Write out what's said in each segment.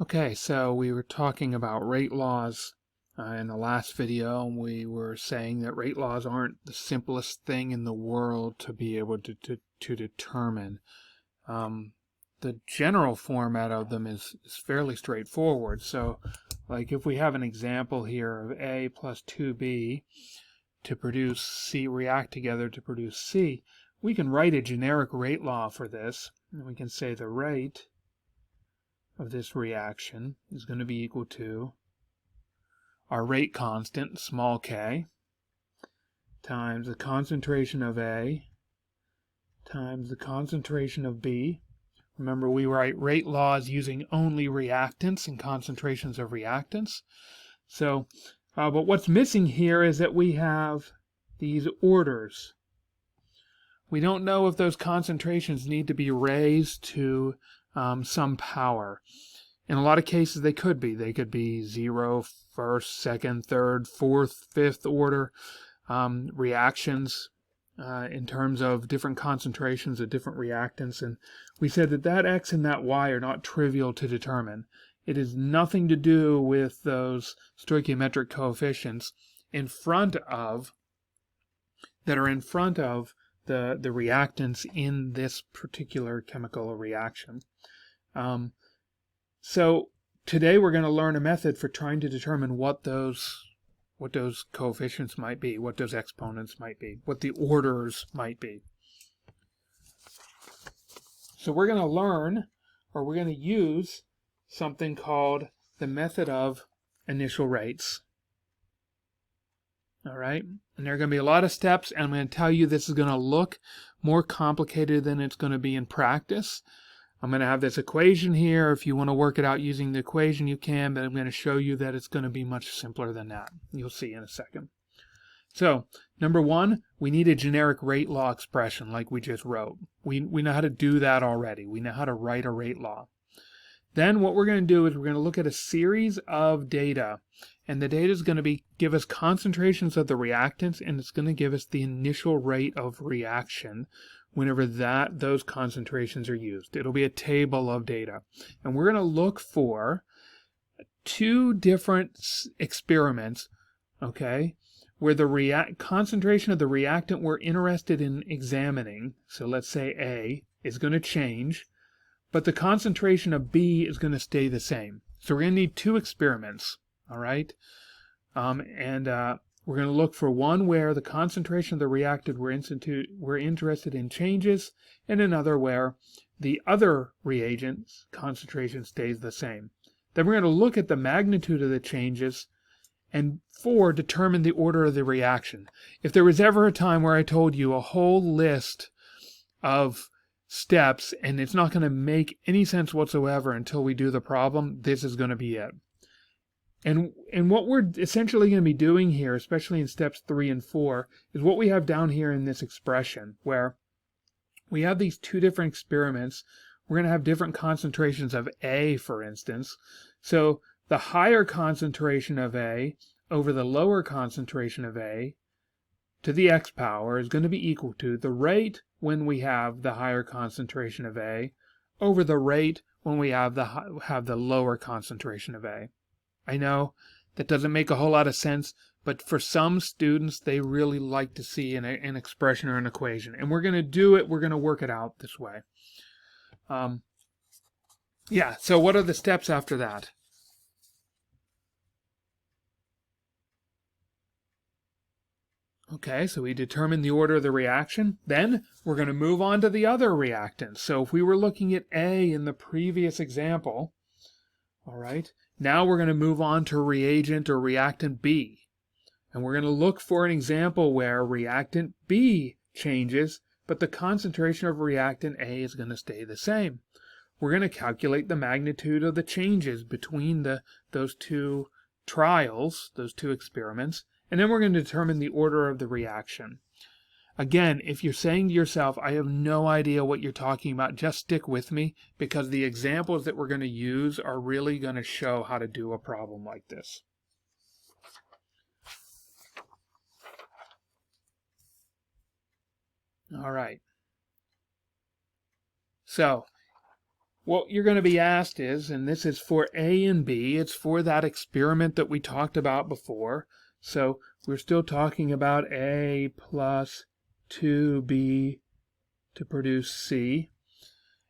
Okay, so we were talking about rate laws in the last video, and we were saying that rate laws aren't the simplest thing in the world to be able to determine. The general format of them is fairly straightforward. So, like if we have an example here of A plus 2B to produce C, react together to produce C, we can write a generic rate law for this, and we can say the rate of this reaction is going to be equal to our rate constant, small k, times the concentration of A times the concentration of B. Remember, we write rate laws using only reactants and concentrations of reactants. So, but what's missing here is that we have these orders. We don't know if those concentrations need to be raised to some power. In a lot of cases, they could be. They could be 0, first, second, third, fourth, fifth order reactions in terms of different concentrations of different reactants. And we said that that X and that Y are not trivial to determine. It has nothing to do with those stoichiometric coefficients in front of, that are in front of the reactants in this particular chemical reaction. So today we're going to learn a method for trying to determine what those coefficients might be, what those exponents might be, what the orders might be. So we're going to learn, or we're going to use something called the method of initial rates. All right, and there are going to be a lot of steps, and I'm going to tell you this is going to look more complicated than it's going to be in practice. I'm going to have this equation here. If you want to work it out using the equation, you can, but I'm going to show you that it's going to be much simpler than that. You'll see in a second. So, number one, we need a generic rate law expression like we just wrote. We know how to do that already. We know how to write a rate law. Then what we're going to do is we're going to look at a series of data, and the data is going to give us concentrations of the reactants, and it's going to give us the initial rate of reaction whenever those concentrations are used. It'll be a table of data. And we're going to look for two different experiments, okay, where the concentration of the reactant we're interested in examining, so let's say A, is going to change, but the concentration of B is going to stay the same. So we're going to need two experiments, all right? We're going to look for one where the concentration of the reactant we're interested in changes, and another where the other reagent's concentration stays the same. Then we're going to look at the magnitude of the changes and determine the order of the reaction. If there was ever a time where I told you a whole list of steps and it's not going to make any sense whatsoever until we do the problem, this is going to be it. And what we're essentially going to be doing here, especially in steps 3 and 4, is what we have down here in this expression, where we have these two different experiments. We're going to have different concentrations of A, for instance. So the higher concentration of A over the lower concentration of A to the x power is going to be equal to the rate when we have the higher concentration of A over the rate when we have the lower concentration of A. I know that doesn't make a whole lot of sense, but for some students, they really like to see an expression or an equation. And we're going to do it, we're going to work it out this way. So what are the steps after that? Okay, so we determine the order of the reaction. Then we're going to move on to the other reactants. So if we were looking at A in the previous example, all right, now we're going to move on to reagent or reactant B. And we're going to look for an example where reactant B changes, but the concentration of reactant A is going to stay the same. We're going to calculate the magnitude of the changes between those two trials, those two experiments, and then we're going to determine the order of the reaction. Again, if you're saying to yourself, I have no idea what you're talking about, just stick with me, because the examples that we're going to use are really going to show how to do a problem like this. All right. So what you're going to be asked is, and this is for A and B, it's for that experiment that we talked about before. So we're still talking about A plus 2B to produce C.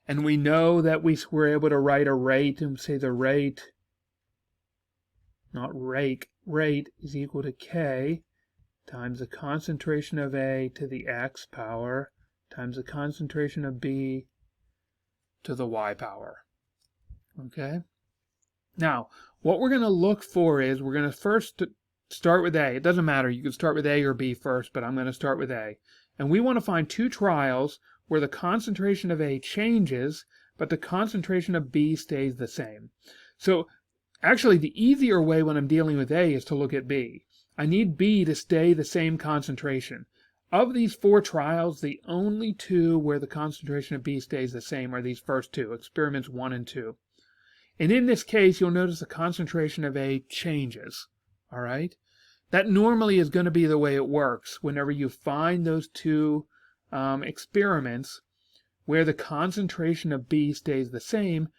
And we know that we were able to write a rate and say the rate, not rate, rate is equal to K times the concentration of A to the X power times the concentration of B to the Y power. Okay? Now, what we're going to look for is we're going to first start with A. It doesn't matter. You can start with A or B first, but I'm going to start with A. And we want to find two trials where the concentration of A changes, but the concentration of B stays the same. So actually, the easier way when I'm dealing with A is to look at B. I need B to stay the same concentration. Of these four trials, the only two where the concentration of B stays the same are these first two, experiments 1 and 2. And in this case, you'll notice the concentration of A changes. All right? That normally is going to be the way it works whenever you find those two experiments where the concentration of B stays the same.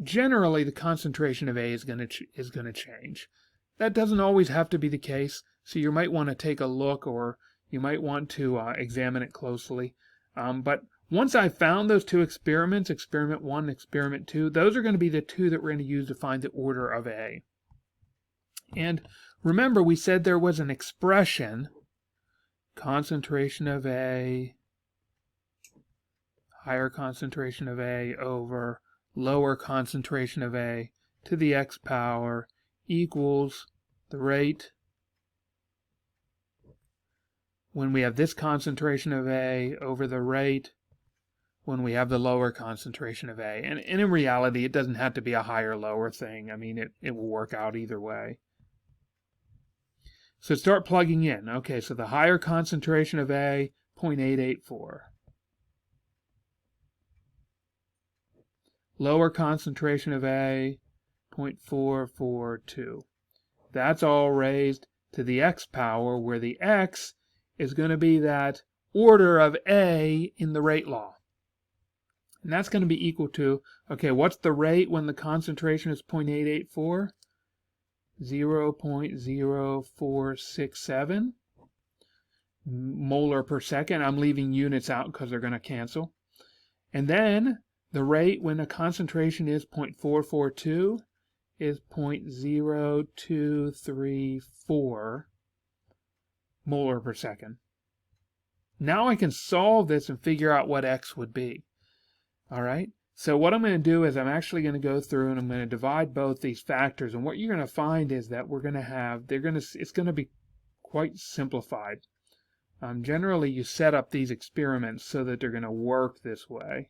Generally, the concentration of A is going to change. That doesn't always have to be the case, so you might want to take a look, or you might want to examine it closely. But once I've found those two experiments, experiment 1 and experiment 2, those are going to be the two that we're going to use to find the order of A. And remember, we said there was an expression, concentration of A, higher concentration of A over lower concentration of A to the X power equals the rate when we have this concentration of A over the rate when we have the lower concentration of A. And in reality, it doesn't have to be a higher lower thing. I mean, it will work out either way. So start plugging in. Okay, so the higher concentration of A, 0.884. Lower concentration of A, 0.442. That's all raised to the X power, where the X is going to be that order of A in the rate law. And that's going to be equal to, okay, what's the rate when the concentration is 0.884? 0.0467 molar per second. I'm leaving units out because they're going to cancel. And then the rate when the concentration is 0.442 is 0.0234 molar per second. Now I can solve this and figure out what X would be. All right? So what I'm going to do is I'm actually going to go through and I'm going to divide both these factors. And what you're going to find is that we're going to have, it's going to be quite simplified. Generally, you set up these experiments so that they're going to work this way,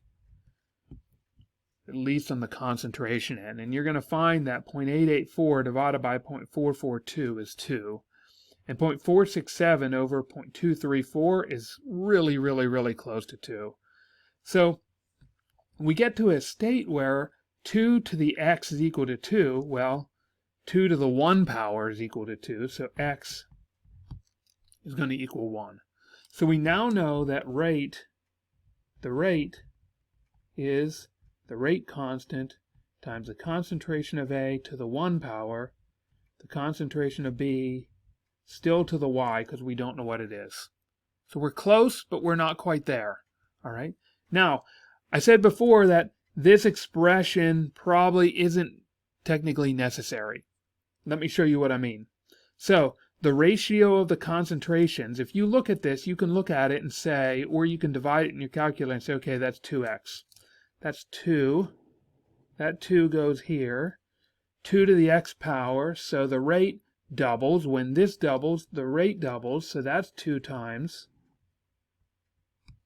at least on the concentration end. And you're going to find that 0.884 divided by 0.442 is 2. And 0.467 over 0.234 is really, really, really close to 2. So we get to a state where 2 to the X is equal to 2. Well, 2 to the 1 power is equal to 2. So X is going to equal 1. So we now know that the rate is the rate constant times the concentration of A to the 1 power, the concentration of B still to the Y, because we don't know what it is. So we're close, but we're not quite there. All right? Now, I said before that this expression probably isn't technically necessary. Let me show you what I mean. So the ratio of the concentrations, if you look at this, you can look at it and say, or you can divide it in your calculator and say, okay, that's 2x. That's 2. That 2 goes here. 2 to the X power, so the rate doubles. When this doubles, the rate doubles, so that's 2 times.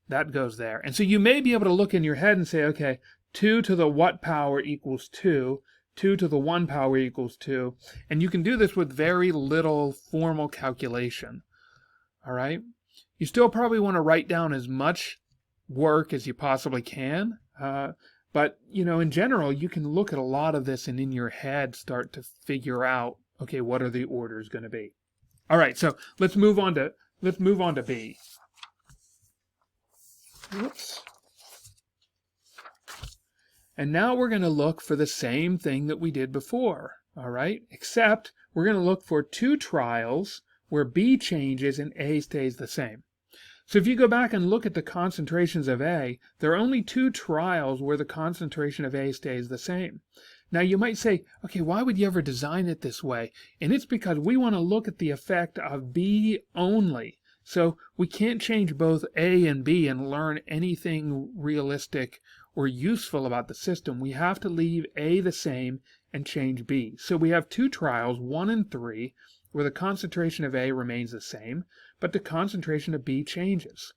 That goes there. And so you may be able to look in your head and say, okay, 2 to the what power equals 2, 2 to the 1 power equals 2, and you can do this with very little formal calculation. All right? You still probably want to write down as much work as you possibly can, but, you know, in general, you can look at a lot of this and in your head start to figure out, okay, what are the orders going to be? All right, so let's move on to B. Whoops. And now we're going to look for the same thing that we did before, all right? Except we're going to look for two trials where B changes and A stays the same. So if you go back and look at the concentrations of A, there are only two trials where the concentration of A stays the same. Now you might say, okay, why would you ever design it this way? And it's because we want to look at the effect of B only. So we can't change both A and B and learn anything realistic or useful about the system. We have to leave A the same and change B. So we have two trials, 1 and 3, where the concentration of A remains the same, but the concentration of B changes.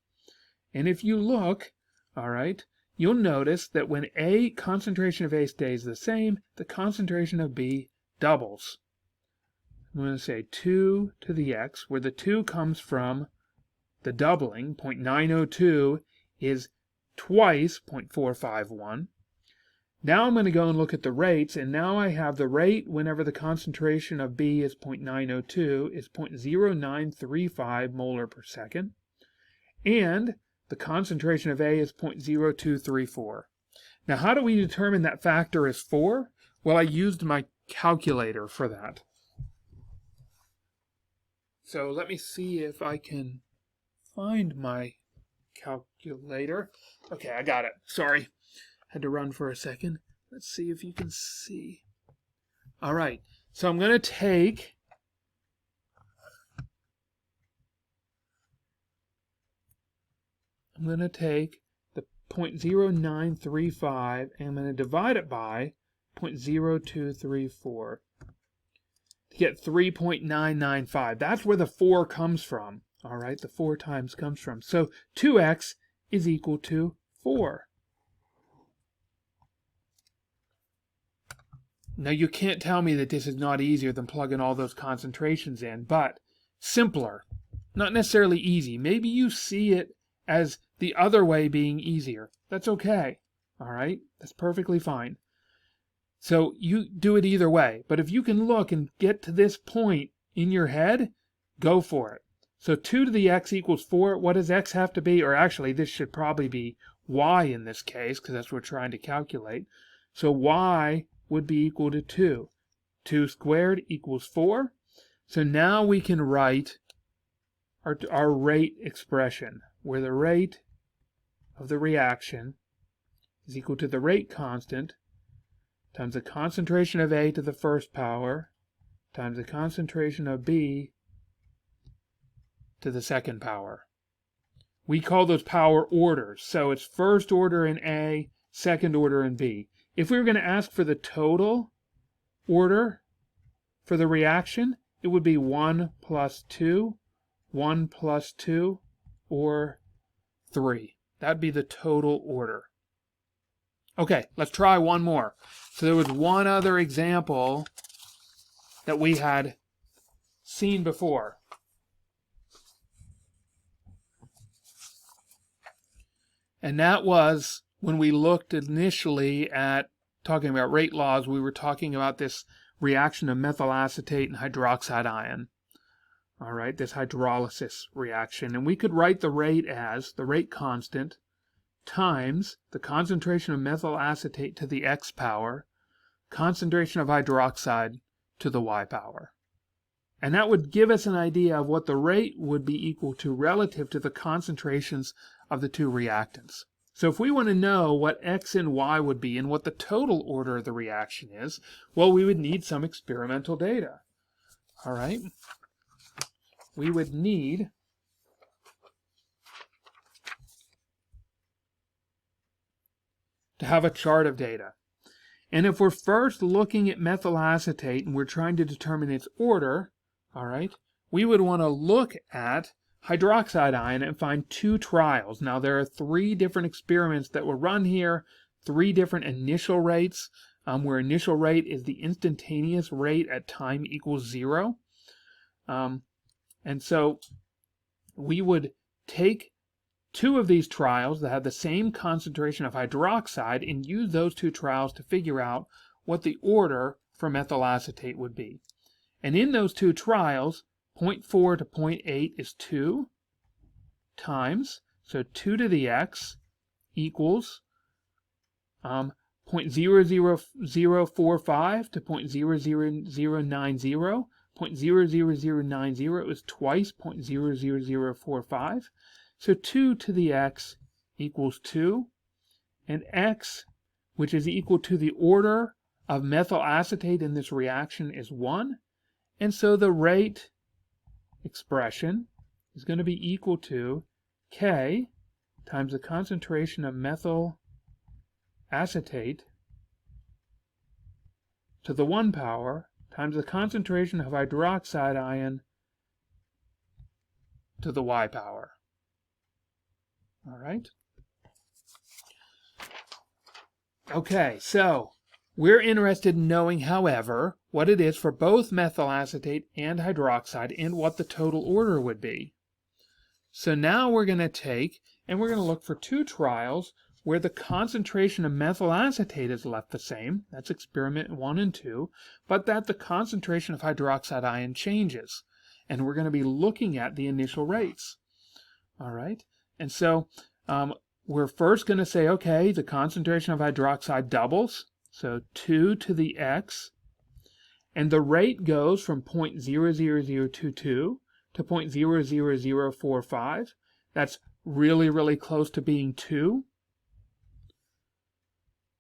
And if you look, all right, you'll notice that when A concentration of A stays the same, the concentration of B doubles. I'm going to say 2 to the x, where the 2 comes from the doubling. 0.902 is twice 0.451. Now I'm going to go and look at the rates, and now I have the rate whenever the concentration of B is 0.902 is 0.0935 molar per second, and the concentration of A is 0.0234. Now how do we determine that factor is 4? Well, I used my calculator for that. So let me see if I can find my calculator. Okay, I got it. Sorry. Had to run for a second. Let's see if you can see. All right, so I'm going to take the 0.0935 and I'm going to divide it by 0.0234 to get 3.995. That's where the 4 comes from. All right, the 4 times comes from. So 2x is equal to 4. Now you can't tell me that this is not easier than plugging all those concentrations in, but simpler. Not necessarily easy. Maybe you see it as the other way being easier. That's okay. All right? That's perfectly fine. So you do it either way. But if you can look and get to this point in your head, go for it. So 2 to the x equals 4. What does x have to be? Or actually, this should probably be y in this case, because that's what we're trying to calculate. So y would be equal to 2. 2 squared equals 4. So now we can write our rate expression, where the rate of the reaction is equal to the rate constant times the concentration of A to the first power times the concentration of B to the second power. We call those power orders. So it's first order in A, second order in B. If we were going to ask for the total order for the reaction, it would be 1 plus 2, 1 plus 2, or 3. That'd be the total order. Okay, let's try one more. So there was one other example that we had seen before. And that was when we looked initially at talking about rate laws, we were talking about this reaction of methyl acetate and hydroxide ion. All right, this hydrolysis reaction. And we could write the rate as the rate constant times the concentration of methyl acetate to the x power, concentration of hydroxide to the y power. And that would give us an idea of what the rate would be equal to relative to the concentrations of the two reactants. So if we want to know what x and y would be and what the total order of the reaction is, well, we would need some experimental data. All right? We would need to have a chart of data. And if we're first looking at methyl acetate and we're trying to determine its order, all right, we would want to look at hydroxide ion and find two trials. Now there are 3 different experiments that were run here, 3 different initial rates, where initial rate is the instantaneous rate at time equals 0. And so we would take 2 of these trials that have the same concentration of hydroxide and use those 2 trials to figure out what the order for methyl acetate would be. And in those 2 trials, 0.4 to 0.8 is 2 times, so 2 to the x equals 0.00045 to 0.00090. 0.00090 is twice 0.00045. So 2 to the x equals 2. And x, which is equal to the order of methyl acetate in this reaction, is 1. And so the rate expression is going to be equal to K times the concentration of methyl acetate to the 1 power times the concentration of hydroxide ion to the Y power. All right? Okay, so we're interested in knowing, however, what it is for both methyl acetate and hydroxide and what the total order would be. So now we're going to take and we're going to look for 2 trials where the concentration of methyl acetate is left the same, that's experiment 1 and 2, but that the concentration of hydroxide ion changes. And we're going to be looking at the initial rates. All right, and so we're first going to say, okay, the concentration of hydroxide doubles, so 2 to the x, and the rate goes from 0.00022 to 0.00045. That's really, really close to being 2.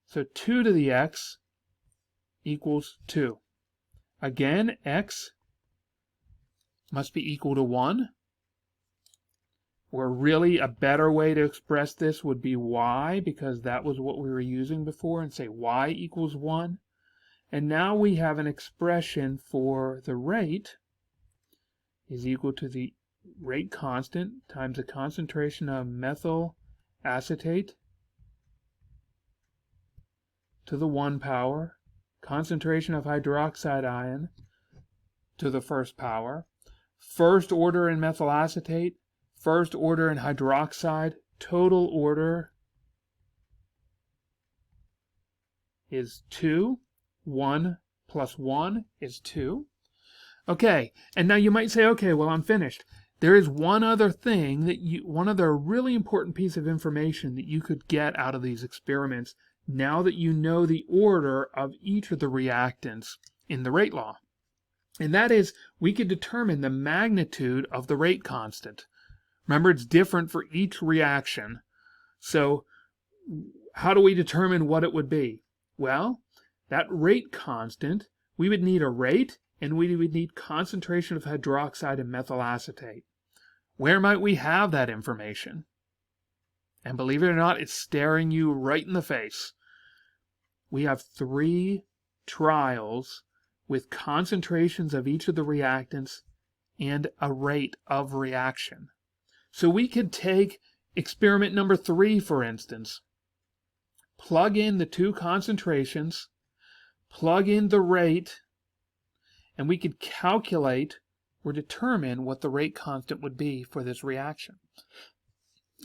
So 2 to the x equals 2. Again, x must be equal to 1. Or really a better way to express this would be y, because that was what we were using before, and say y equals 1. And now we have an expression for the rate is equal to the rate constant times the concentration of methyl acetate to the 1 power, concentration of hydroxide ion to the 1st power, first order in methyl acetate, first order in hydroxide, total order is 2. 1 plus 1 is 2. Okay, and now you might say, okay, well, I'm finished. There is one other thing that one other really important piece of information that you could get out of these experiments now that you know the order of each of the reactants in the rate law. And that is, we could determine the magnitude of the rate constant. Remember, it's different for each reaction. So how do we determine what it would be? Well, that rate constant, we would need a rate and we would need concentration of hydroxide and methyl acetate. Where might we have that information? And believe it or not, it's staring you right in the face. We have 3 trials with concentrations of each of the reactants and a rate of reaction. So we could take experiment number 3, for instance, plug in the 2 concentrations, plug in the rate, and we could calculate or determine what the rate constant would be for this reaction.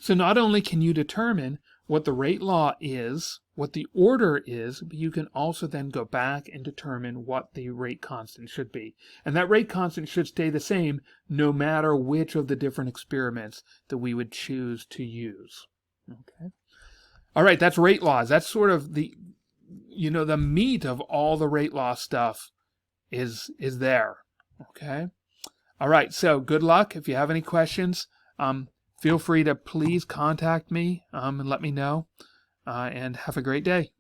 So not only can you determine what the rate law is, what the order is, but you can also then go back and determine what the rate constant should be. And that rate constant should stay the same no matter which of the different experiments that we would choose to use. Okay. All right, that's rate laws. That's sort of the meat of all the rate law stuff is there. Okay. All right, so good luck. If you have any questions, feel free to please contact me and let me know. And have a great day.